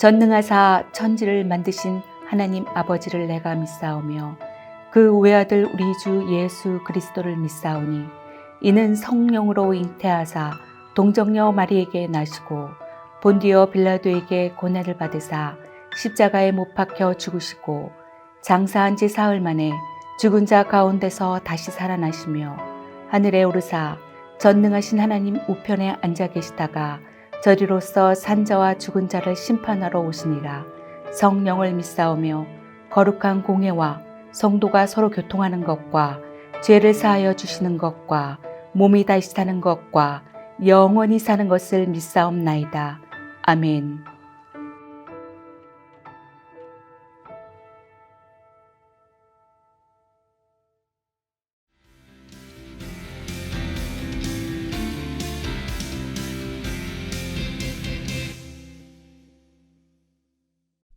전능하사 천지를 만드신 하나님 아버지를 내가 믿사오며 그 외아들 우리 주 예수 그리스도를 믿사오니 이는 성령으로 잉태하사 동정녀 마리에게 나시고 본디오 빌라도에게 고난을 받으사 십자가에 못 박혀 죽으시고 장사한 지 사흘 만에 죽은 자 가운데서 다시 살아나시며 하늘에 오르사 전능하신 하나님 우편에 앉아 계시다가 저리로서 산자와 죽은 자를 심판하러 오시니라. 성령을 믿사오며 거룩한 공회와 성도가 서로 교통하는 것과 죄를 사하여 주시는 것과 몸이 다시 사는 것과 영원히 사는 것을 믿사옵나이다. 아멘.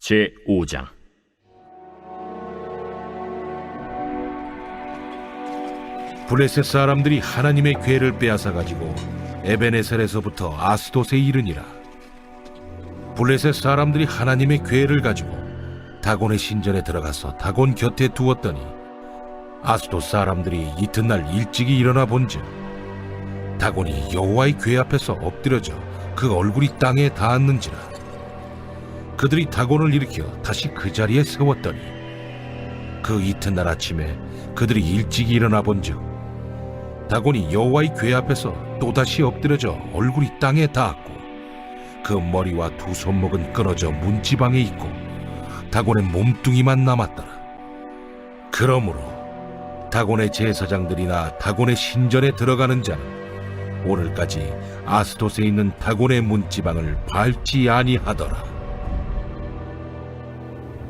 제5장 블레셋 사람들이 하나님의 궤를 빼앗아 가지고 에베네셀에서부터 아스돗에 이르니라. 블레셋 사람들이 하나님의 궤를 가지고 다곤의 신전에 들어가서 다곤 곁에 두었더니 아스돗 사람들이 이튿날 일찍이 일어나 본즉 다곤이 여호와의 궤 앞에서 엎드려져 그 얼굴이 땅에 닿았는지라. 그들이 다곤을 일으켜 다시 그 자리에 세웠더니 그 이튿날 아침에 그들이 일찍이 일어나 본즉 다곤이 여호와의 궤 앞에서 또다시 엎드려져 얼굴이 땅에 닿았고 그 머리와 두 손목은 끊어져 문지방에 있고 다곤의 몸뚱이만 남았더라. 그러므로 다곤의 제사장들이나 다곤의 신전에 들어가는 자는 오늘까지 아스돗에 있는 다곤의 문지방을 밟지 아니하더라.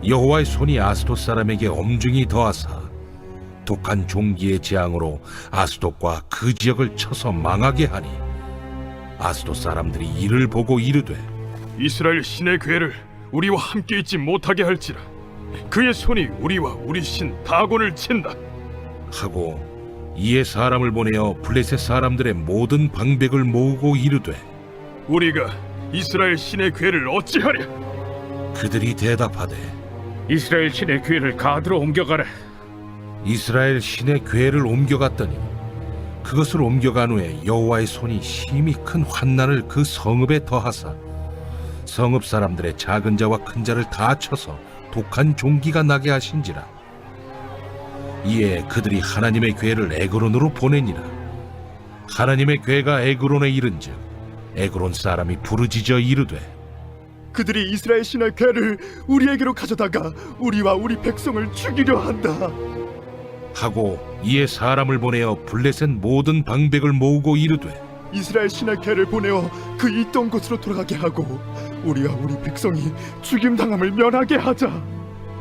여호와의 손이 아스돗 사람에게 엄중히 더하사 독한 종기의 재앙으로 아스돗과 그 지역을 쳐서 망하게 하니 아스돗 사람들이 이를 보고 이르되 이스라엘 신의 궤를 우리와 함께 있지 못하게 할지라. 그의 손이 우리와 우리 신 다곤을 친다 하고 이에 사람을 보내어 블레셋 사람들의 모든 방백을 모으고 이르되 우리가 이스라엘 신의 궤를 어찌하랴? 그들이 대답하되 이스라엘 신의 궤를 가드로 옮겨가라. 이스라엘 신의 궤를 옮겨갔더니 그것을 옮겨간 후에 여호와의 손이 심히 큰 환난을 그 성읍에 더하사 성읍 사람들의 작은 자와 큰 자를 다 쳐서 독한 종기가 나게 하신지라. 이에 그들이 하나님의 궤를 에그론으로 보내니라. 하나님의 궤가 에그론에 이른즉 에그론 사람이 부르짖어 이르되 그들이 이스라엘 신의 궤를 우리에게로 가져다가 우리와 우리 백성을 죽이려 한다. 하고 이에 사람을 보내어 블레셋 모든 방백을 모으고 이르되 이스라엘 신의 궤를 보내어 그 있던 곳으로 돌아가게 하고 우리와 우리 백성이 죽임 당함을 면하게 하자.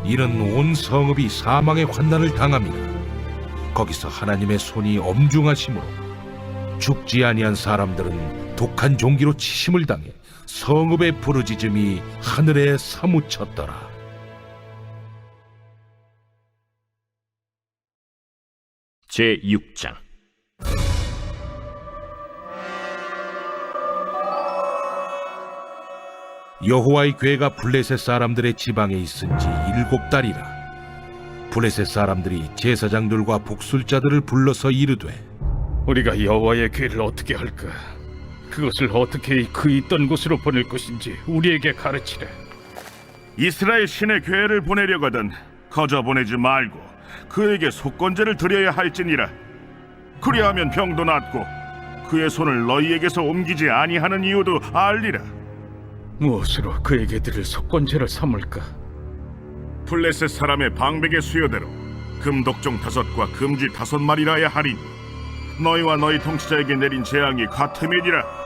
이는 온 성읍이 사망의 환난을 당함이라. 거기서 하나님의 손이 엄중하심으로 죽지 아니한 사람들은 독한 종기로 치심을 당해 성읍의 부르짖음이 하늘에 사무쳤더라. 제6장 여호와의 궤가 블레셋 사람들의 지방에 있은 지 7달이라. 블레셋 사람들이 제사장들과 복술자들을 불러서 이르되 우리가 여호와의 궤를 어떻게 할까? 그것을 어떻게 그 있던 곳으로 보낼 것인지 우리에게 가르치라. 이스라엘 신의 궤를 보내려거든 거저 보내지 말고 그에게 속건제를 드려야 할지니라. 그리하면 병도 낫고 그의 손을 너희에게서 옮기지 아니하는 이유도 알리라. 무엇으로 그에게 드릴 속건제를 삼을까? 블레셋 사람의 방백의 수요대로 금독종 5과 금쥐 5마리라야 하리니 너희와 너희 통치자에게 내린 재앙이 같음이니라.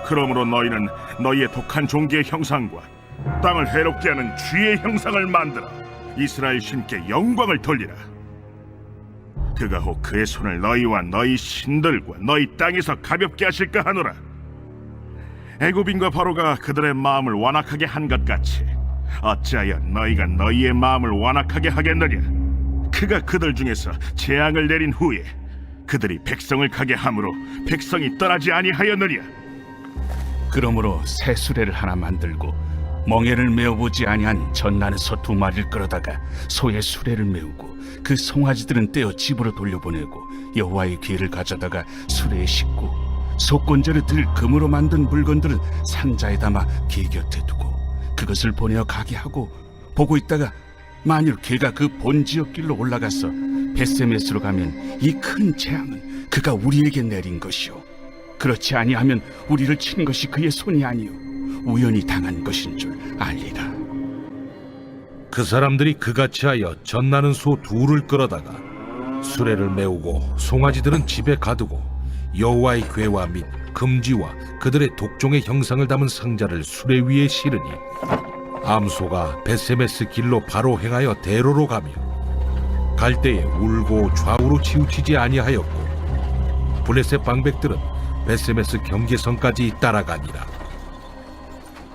그러므로 너희는 너희의 독한 종기의 형상과 땅을 해롭게 하는 쥐의 형상을 만들어 이스라엘 신께 영광을 돌리라. 그가 혹 그의 손을 너희와 너희 신들과 너희 땅에서 가볍게 하실까 하노라. 애굽인과 바로가 그들의 마음을 완악하게 한 것 같이 어찌하여 너희가 너희의 마음을 완악하게 하겠느냐. 그가 그들 중에서 재앙을 내린 후에 그들이 백성을 가게 함으로 백성이 떠나지 아니하였느냐. 그러므로 새 수레를 하나 만들고 멍에를 메어보지 아니한 전나는 소 2마리를 끌어다가 소의 수레를 메우고 그 송아지들은 떼어 집으로 돌려보내고 여호와의 궤를 가져다가 수레에 싣고 속건제를 들 금으로 만든 물건들은 상자에 담아 궤 곁에 두고 그것을 보내어 가게 하고 보고 있다가 만일 궤가 그 본 지역길로 올라가서 벳세메스로 가면 이 큰 재앙은 그가 우리에게 내린 것이요 그렇지 아니하면 우리를 친 것이 그의 손이 아니요 우연히 당한 것인 줄 알리라. 그 사람들이 그같이 하여 젖나는 소 2를 끌어다가 수레를 메우고 송아지들은 집에 가두고 여호와의 궤와 및 금지와 그들의 독종의 형상을 담은 상자를 수레 위에 실으니 암소가 벳세메스 길로 바로 행하여 대로로 가며 갈 때에 울고 좌우로 치우치지 아니하였고 블레셋 방백들은 벳세메스 경계선까지 따라가니라.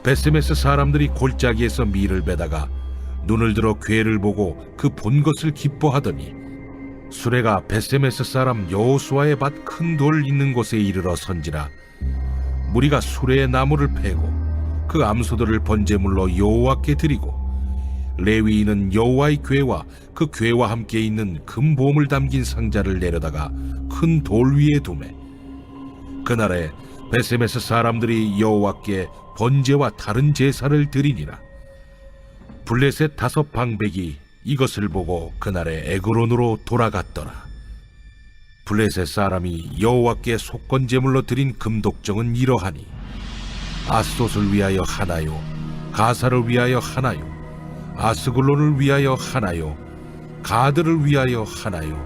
벳세메스 사람들이 골짜기에서 밀을 베다가 눈을 들어 궤를 보고 그 본 것을 기뻐하더니 수레가 벳세메스 사람 여호수아의 밭 큰 돌 있는 곳에 이르러 선지라. 무리가 수레의 나무를 패고 그 암소들을 번제물로 여호와께 드리고 레위인은 여호와의 궤와 그 궤와 함께 있는 금보물 담긴 상자를 내려다가 큰 돌 위에 두매. 그날에 벳세메스 사람들이 여호와께 번제와 다른 제사를 드리니라. 블레셋 5 방백이 이것을 보고 그날에 에그론으로 돌아갔더라. 블레셋 사람이 여호와께 속건제물로 드린 금독정은 이러하니 아스돗을 위하여 하나요, 가사를 위하여 하나요, 아스글론을 위하여 하나요, 가드를 위하여 하나요,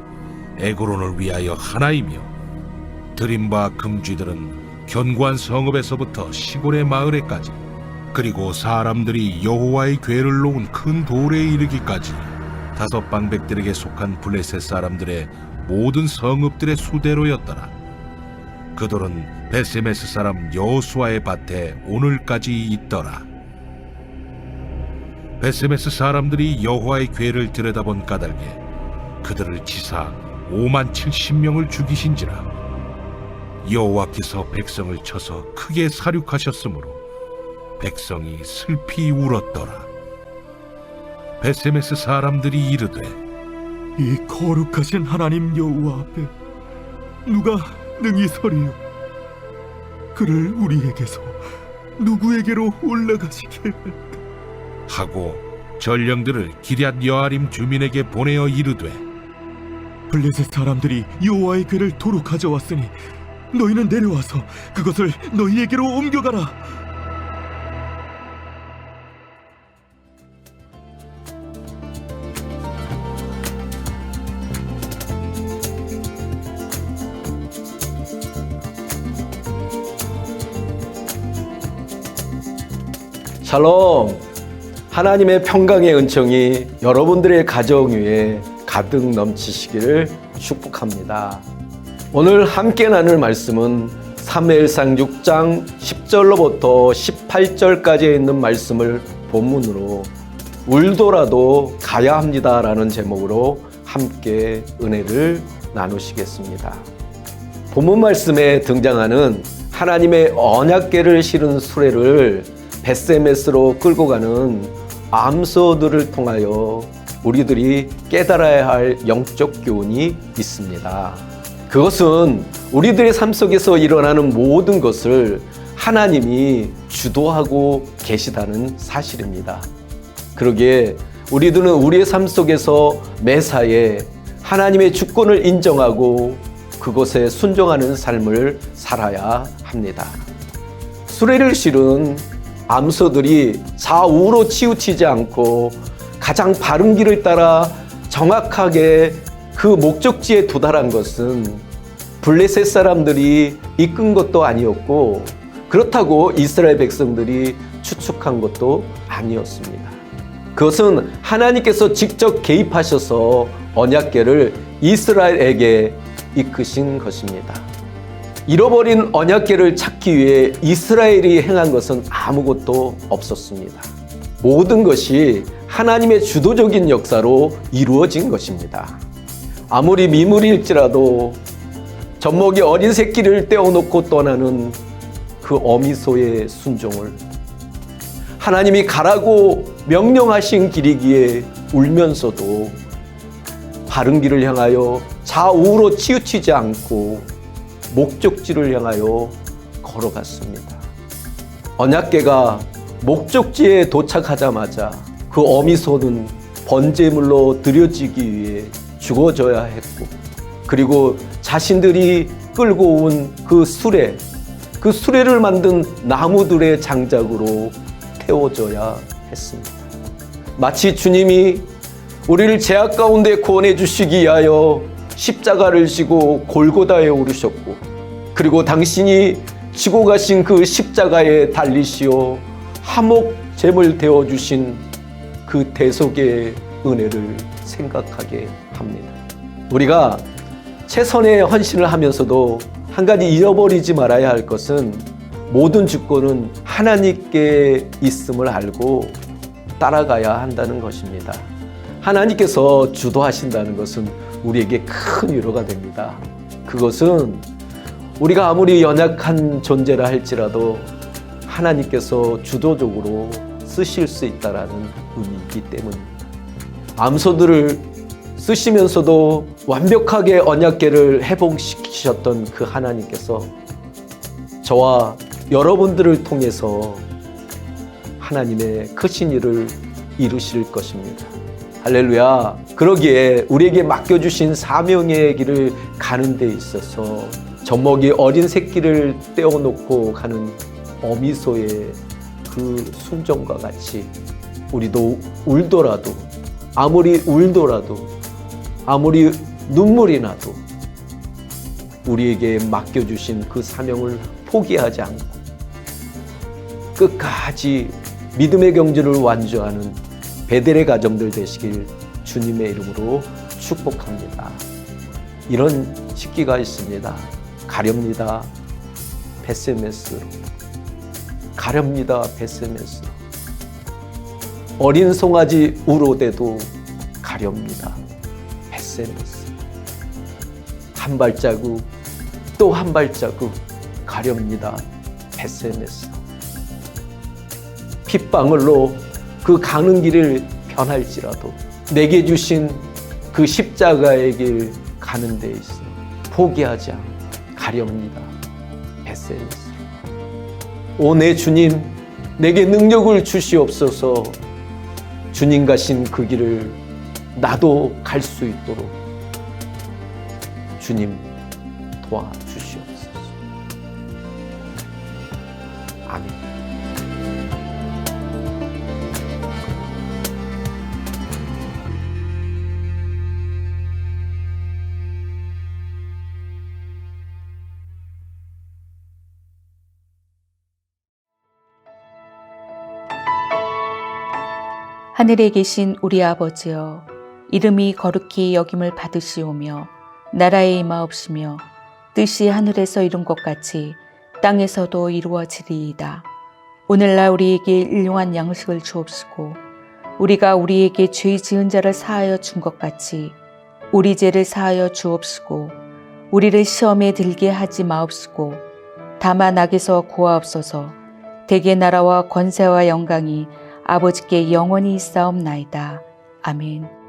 에그론을 위하여 하나이며 드린 바 금쥐들은 견고한 성읍에서부터 시골의 마을에까지 그리고 사람들이 여호와의 궤를 놓은 큰 돌에 이르기까지 5 방백들에게 속한 블레셋 사람들의 모든 성읍들의 수대로였더라. 그 돌은 벳세메스 사람 여호수아의 밭에 오늘까지 있더라. 벳세메스 사람들이 여호와의 궤를 들여다본 까닭에 그들을 치사 57,000명을 죽이신지라. 여호와께서 백성을 쳐서 크게 사륙하셨으므로 백성이 슬피 울었더라. 벳세메스 사람들이 이르되 이 거룩하신 하나님 여호와 앞에 누가 능히 서리요? 그를 우리에게서 누구에게로 올라가시게 하고 전령들을 기럇 여아림 주민에게 보내어 이르되 블레셋 사람들이 여호와의 궤를 도로 가져왔으니 너희는 내려와서 그것을 너희에게로 옮겨가라. 샬롬. 하나님의 평강의 은총이 여러분들의 가정 위에 가득 넘치시기를 축복합니다. 오늘 함께 나눌 말씀은 사무엘상 6장 10절로부터 18절까지에 있는 말씀을 본문으로 울더라도 가야 합니다라는 제목으로 함께 은혜를 나누시겠습니다. 본문 말씀에 등장하는 하나님의 언약궤를 실은 수레를 벳세메스로 끌고 가는 암소들을 통하여 우리들이 깨달아야 할 영적 교훈이 있습니다. 그것은 우리들의 삶 속에서 일어나는 모든 것을 하나님이 주도하고 계시다는 사실입니다. 그러기에 우리들은 우리의 삶 속에서 매사에 하나님의 주권을 인정하고 그것에 순종하는 삶을 살아야 합니다. 수레를 실은 암소들이 좌우로 치우치지 않고 가장 바른 길을 따라 정확하게 그 목적지에 도달한 것은 블레셋 사람들이 이끈 것도 아니었고 그렇다고 이스라엘 백성들이 추측한 것도 아니었습니다. 그것은 하나님께서 직접 개입하셔서 언약궤를 이스라엘에게 이끄신 것입니다. 잃어버린 언약궤를 찾기 위해 이스라엘이 행한 것은 아무것도 없었습니다. 모든 것이 하나님의 주도적인 역사로 이루어진 것입니다. 아무리 미물일지라도 젖먹이 어린 새끼를 떼어놓고 떠나는 그 어미소의 순종을 하나님이 가라고 명령하신 길이기에 울면서도 바른 길을 향하여 좌우로 치우치지 않고 목적지를 향하여 걸어갔습니다. 언약궤가 목적지에 도착하자마자 그 어미소는 번제물로 드려지기 위해 죽어져야 했고, 그리고 자신들이 끌고 온 그 수레를 만든 나무들의 장작으로 태워져야 했습니다. 마치 주님이 우리를 죄악 가운데 구원해 주시기 위하여 십자가를 지고 골고다에 오르셨고, 그리고 당신이 지고 가신 그 십자가에 달리시어 화목제물 되어 주신 그 대속의 은혜를 생각하게 합니다. 우리가 최선의 헌신을 하면서도 한 가지 잃어버리지 말아야 할 것은 모든 주권은 하나님께 있음을 알고 따라가야 한다는 것입니다. 하나님께서 주도하신다는 것은 우리에게 큰 위로가 됩니다. 그것은 우리가 아무리 연약한 존재라 할지라도 하나님께서 주도적으로 쓰실 수 있다는 의미이기 때문입니다. 암소들을 쓰시면서도 완벽하게 언약궤를 회복시키셨던 그 하나님께서 저와 여러분들을 통해서 하나님의 크신 일을 이루실 것입니다. 할렐루야. 그러기에 우리에게 맡겨주신 사명의 길을 가는 데 있어서 젖먹이 어린 새끼를 떼어놓고 가는 어미소의 그 순종과 같이 우리도 울더라도, 아무리 울더라도, 아무리 눈물이 나도 우리에게 맡겨주신 그 사명을 포기하지 않고 끝까지 믿음의 경주를 완주하는 베델의 가정들 되시길 주님의 이름으로 축복합니다. 이런 식기가 있습니다. 가렵니다. 베세메스로. 가렵니다. 베세메스로. 어린 송아지 우로대도 가렵니다. 베세메스. 한 발자국 또 한 발자국 가렵니다. 베세메스. 핏방울로 그 가는 길을 변할지라도 내게 주신 그 십자가의 길 가는 데 있어 포기하지 않고 가렵니다. 베세메스. 오 내 주님, 내게 능력을 주시옵소서. 주님 가신 그 길을 나도 갈 수 있도록 주님 도와주시옵소서. 아멘. 하늘에 계신 우리 아버지여, 이름이 거룩히 여김을 받으시오며 나라에 임하옵시며 뜻이 하늘에서 이룬 것 같이 땅에서도 이루어지리이다. 오늘날 우리에게 일용한 양식을 주옵시고 우리가 우리에게 죄 지은 자를 사하여 준 것 같이 우리 죄를 사하여 주옵시고 우리를 시험에 들게 하지 마옵시고 다만 악에서 구하옵소서. 대개 나라와 권세와 영광이 아버지께 영원히 있사옵나이다. 아멘.